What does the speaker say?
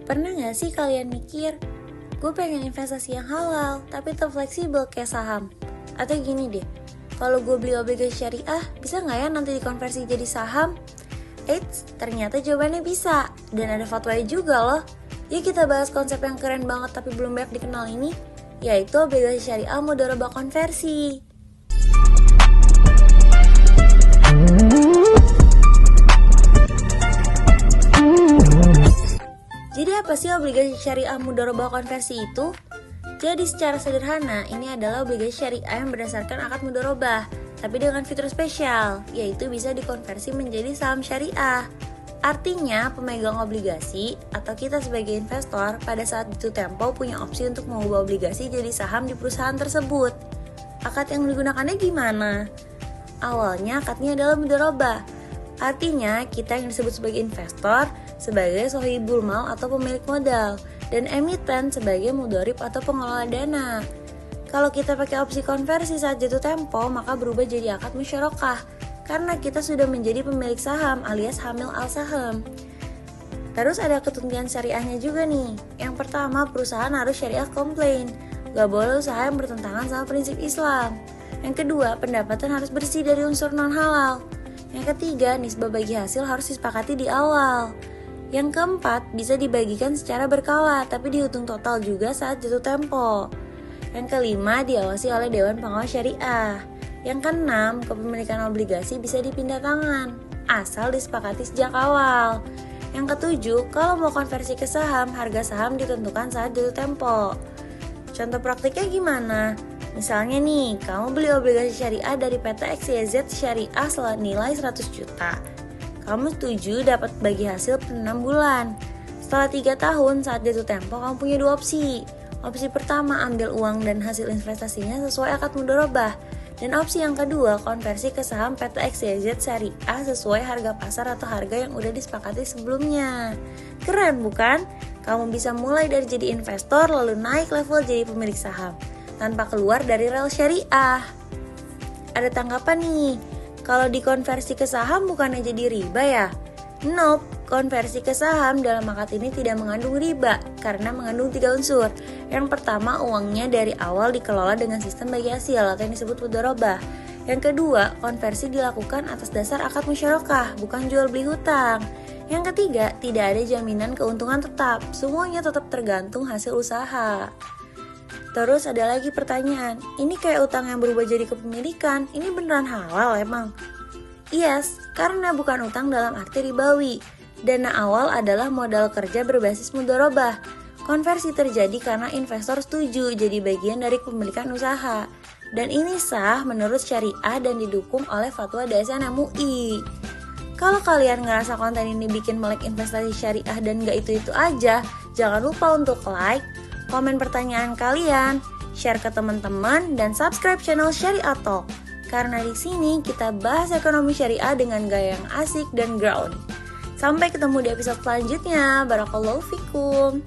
Pernah gak sih kalian mikir, gue pengen investasi yang halal tapi tetap fleksibel kayak saham? Atau gini deh, kalau gue beli obligasi syariah, bisa gak ya nanti dikonversi jadi saham? Eits, ternyata jawabannya bisa, dan ada fatwanya juga loh. Yuk kita bahas konsep yang keren banget tapi belum banyak dikenal ini, yaitu obligasi syariah mudharabah konversi. Jadi apa sih obligasi syariah mudharabah konversi itu? Jadi secara sederhana, ini adalah obligasi syariah yang berdasarkan akad mudharabah, tapi dengan fitur spesial, yaitu bisa dikonversi menjadi saham syariah. Artinya, pemegang obligasi atau kita sebagai investor pada saat itu tempo punya opsi untuk mengubah obligasi jadi saham di perusahaan tersebut. Akad yang digunakannya gimana? Awalnya akadnya adalah mudharabah. Artinya, kita yang disebut sebagai investor sebagai sohibul mal atau pemilik modal, dan emiten sebagai mudharib atau pengelola dana. Kalau kita pakai opsi konversi saat jatuh tempo, maka berubah jadi akad musyarakah, karena kita sudah menjadi pemilik saham alias hamil al-saham. Terus ada ketentuan syariahnya juga nih. Yang pertama, perusahaan harus syariah komplain, gak boleh usaha yang bertentangan sama prinsip Islam. Yang kedua, pendapatan harus bersih dari unsur non-halal. Yang ketiga, nisbah bagi hasil harus disepakati di awal. Yang keempat, bisa dibagikan secara berkala, tapi dihitung total juga saat jatuh tempo. Yang kelima, diawasi oleh Dewan Pengawas Syariah. Yang keenam, kepemilikan obligasi bisa dipindah tangan, asal disepakati sejak awal. Yang ketujuh, kalau mau konversi ke saham, harga saham ditentukan saat jatuh tempo. Contoh praktiknya gimana? Misalnya nih, kamu beli obligasi syariah dari PT XYZ Syariah senilai 100 juta. Kamu setuju dapat bagi hasil per 6 bulan. Setelah 3 tahun saat jatuh tempo, kamu punya 2 opsi. Opsi pertama, ambil uang dan hasil investasinya sesuai akad mudharabah. Dan opsi yang kedua, konversi ke saham PT XYZ Syariah sesuai harga pasar atau harga yang udah disepakati sebelumnya. Keren bukan? Kamu bisa mulai dari jadi investor lalu naik level jadi pemilik saham tanpa keluar dari rel syariah. Ada tanggapan nih, kalau dikonversi ke saham bukannya jadi riba ya? Nope, konversi ke saham dalam akad ini tidak mengandung riba karena mengandung 3 unsur. Yang pertama, uangnya dari awal dikelola dengan sistem bagi hasil atau yang disebut mudharabah. Yang kedua, konversi dilakukan atas dasar akad musyarakah, bukan jual beli hutang. Yang ketiga, tidak ada jaminan keuntungan tetap, semuanya tetap tergantung hasil usaha. Terus ada lagi pertanyaan, ini kayak utang yang berubah jadi kepemilikan, ini beneran halal emang? Yes, karena bukan utang dalam arti ribawi. Dana awal adalah modal kerja berbasis mudharabah. Konversi terjadi karena investor setuju jadi bagian dari kepemilikan usaha. Dan ini sah menurut syariah dan didukung oleh fatwa DSN MUI. Kalau kalian ngerasa konten ini bikin melek investasi syariah dan gak itu-itu aja, jangan lupa untuk like, komen pertanyaan kalian, share ke teman-teman, dan subscribe channel Syariah Talk. Karena di sini kita bahas ekonomi syariah dengan gaya yang asik dan ground. Sampai ketemu di episode selanjutnya. Barakallahu fikum.